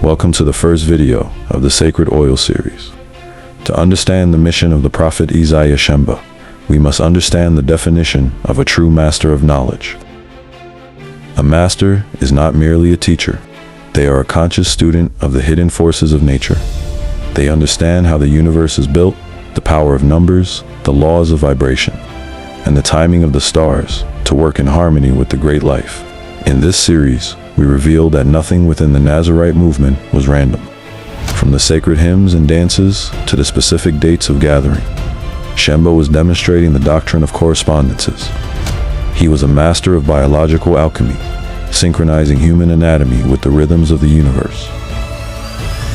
Welcome to the first video of the Sacred Oil series. To understand the mission of the prophet Isaiah Shembe, we must understand the definition of a true master of knowledge. A master is not merely a teacher. They are a conscious student of the hidden forces of nature. They understand how the universe is built, the power of numbers, the laws of vibration, and the timing of the stars to work in harmony with the great life. In this series, we reveal that nothing within the Nazarite movement was random. From the sacred hymns and dances to the specific dates of gathering, Shembe was demonstrating the doctrine of correspondences. He was a master of biological alchemy, synchronizing human anatomy with the rhythms of the universe.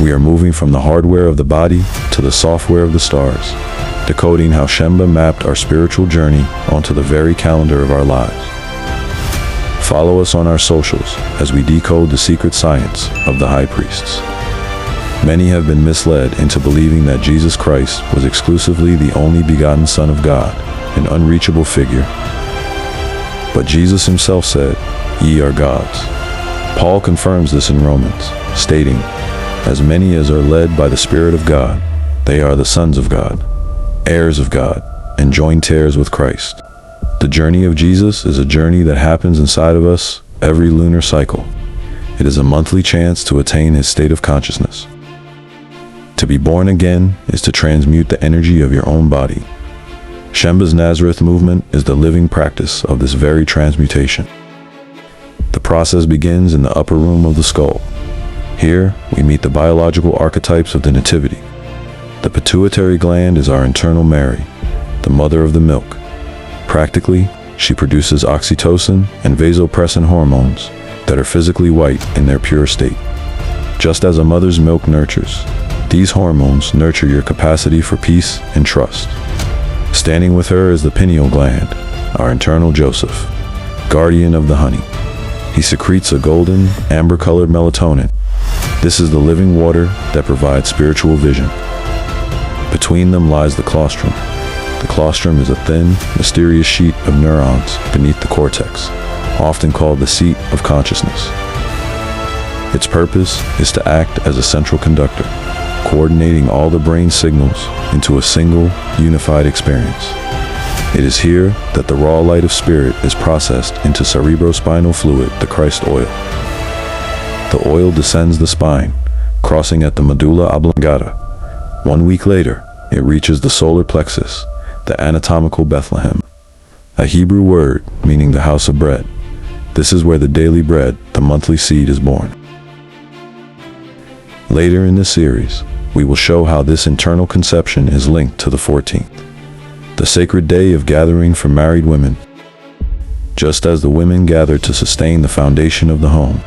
We are moving from the hardware of the body to the software of the stars, decoding how Shembe mapped our spiritual journey onto the very calendar of our lives. Follow us on our socials as we decode the secret science of the high priests. Many have been misled into believing that Jesus Christ was exclusively the only begotten Son of God, an unreachable figure. But Jesus himself said, "Ye are gods." Paul confirms this in Romans, stating, "As many as are led by the Spirit of God, they are the sons of God, heirs of God, and joint heirs with Christ." The journey of Jesus is a journey that happens inside of us every lunar cycle. It is a monthly chance to attain his state of consciousness. To be born again is to transmute the energy of your own body. Shembe's Nazareth movement is the living practice of this very transmutation. The process begins in the upper room of the skull. Here, we meet the biological archetypes of the Nativity. The pituitary gland is our internal Mary, the mother of the milk. Practically, she produces oxytocin and vasopressin hormones that are physically white in their pure state. Just as a mother's milk nurtures, these hormones nurture your capacity for peace and trust. Standing with her is the pineal gland, our internal Joseph, guardian of the honey. He secretes a golden, amber-colored melatonin. This is the living water that provides spiritual vision. Between them lies the Claustrum. The Claustrum is a thin, mysterious sheet of neurons beneath the cortex, often called the seat of consciousness. Its purpose is to act as a central conductor, coordinating all the brain signals into a single, unified experience. It is here that the raw light of spirit is processed into cerebrospinal fluid, the Christ oil. The oil descends the spine, crossing at the medulla oblongata. 1 week later, it reaches the solar plexus, the anatomical Bethlehem, a Hebrew word meaning the house of bread. This is where the daily bread, the monthly seed, is born. Later in this series, we will show how this internal conception is linked to the 14th, the sacred day of gathering for married women. Just as the women gather to sustain the foundation of the home,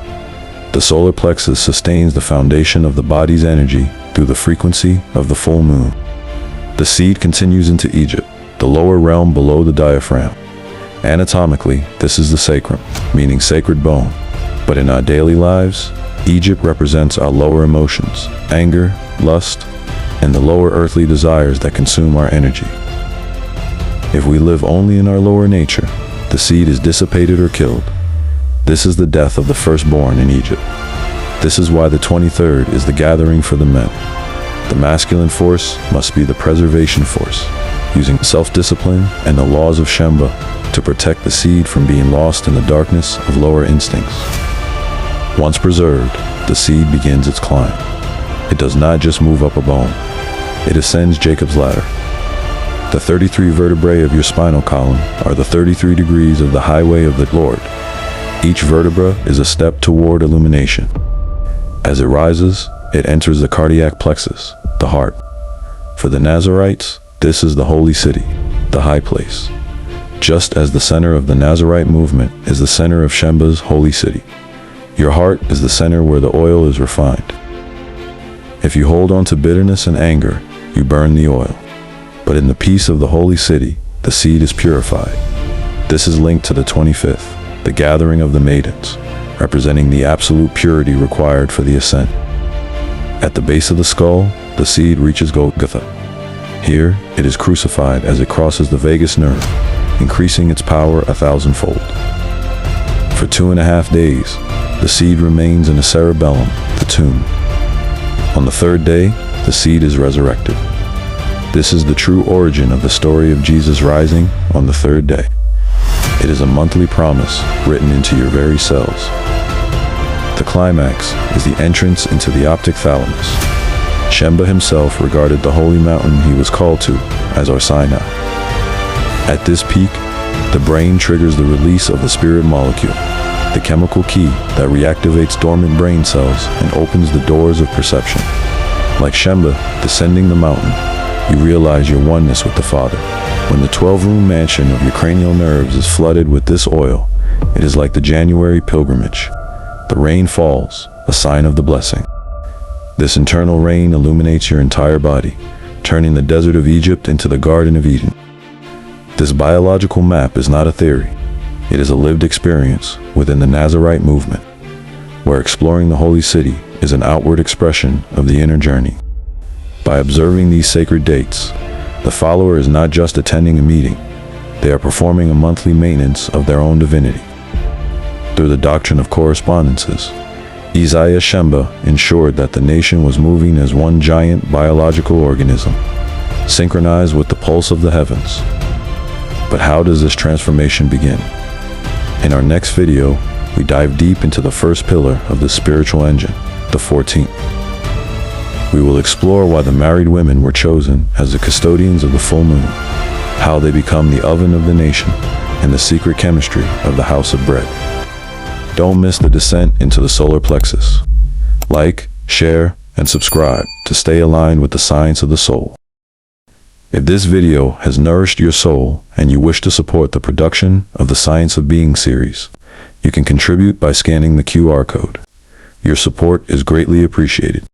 the solar plexus sustains the foundation of the body's energy through the frequency of the full moon. The seed continues into Egypt, the lower realm below the diaphragm. Anatomically, this is the sacrum, meaning sacred bone. But in our daily lives, Egypt represents our lower emotions, anger, lust, and the lower earthly desires that consume our energy. If we live only in our lower nature, the seed is dissipated or killed. This is the death of the firstborn in Egypt. This is why the 23rd is the gathering for the men. The masculine force must be the preservation force, using self-discipline and the laws of Shembe to protect the seed from being lost in the darkness of lower instincts. Once preserved, the seed begins its climb. It does not just move up a bone. It ascends Jacob's ladder. The 33 vertebrae of your spinal column are the 33 degrees of the highway of the Lord. Each vertebra is a step toward illumination. As it rises, it enters the cardiac plexus, the heart. For the Nazarites, this is the holy city, the high place. Just as the center of the Nazarite movement is the center of Shembe's holy city, your heart is the center where the oil is refined. If you hold on to bitterness and anger, you burn the oil. But in the peace of the holy city, the seed is purified. This is linked to the 25th, the gathering of the maidens, representing the absolute purity required for the ascent. At the base of the skull, the seed reaches Golgotha. Here, it is crucified as it crosses the vagus nerve, increasing its power 1,000-fold. For 2.5 days, the seed remains in the cerebellum, the tomb, On the third day, the seed is resurrected. This is the true origin of the story of Jesus rising on the third day. It is a monthly promise written into your very cells. The climax is the entrance into the optic thalamus. Shembe himself regarded the holy mountain he was called to as our Sinai. At this peak, the brain triggers the release of the spirit molecule, the chemical key that reactivates dormant brain cells and opens the doors of perception. Like Shembe descending the mountain, you realize your oneness with the Father. When the 12-room mansion of your cranial nerves is flooded with this oil, it is like the January pilgrimage. The rain falls, a sign of the blessing. This internal rain illuminates your entire body, turning the desert of Egypt into the Garden of Eden. This biological map is not a theory. It is a lived experience within the Nazarite movement, where exploring the holy city is an outward expression of the inner journey. By observing these sacred dates, the follower is not just attending a meeting, they are performing a monthly maintenance of their own divinity. Through the doctrine of correspondences, Isaiah Shembe ensured that the nation was moving as one giant biological organism, synchronized with the pulse of the heavens. But how does this transformation begin? In our next video, we dive deep into the first pillar of the spiritual engine, the 14th. We will explore why the married women were chosen as the custodians of the full moon, how they become the oven of the nation, and the secret chemistry of the house of bread. Don't miss the descent into the solar plexus. Like, share, and subscribe to stay aligned with the science of the soul. If this video has nourished your soul and you wish to support the production of the Science of Being series, you can contribute by scanning the QR code. Your support is greatly appreciated.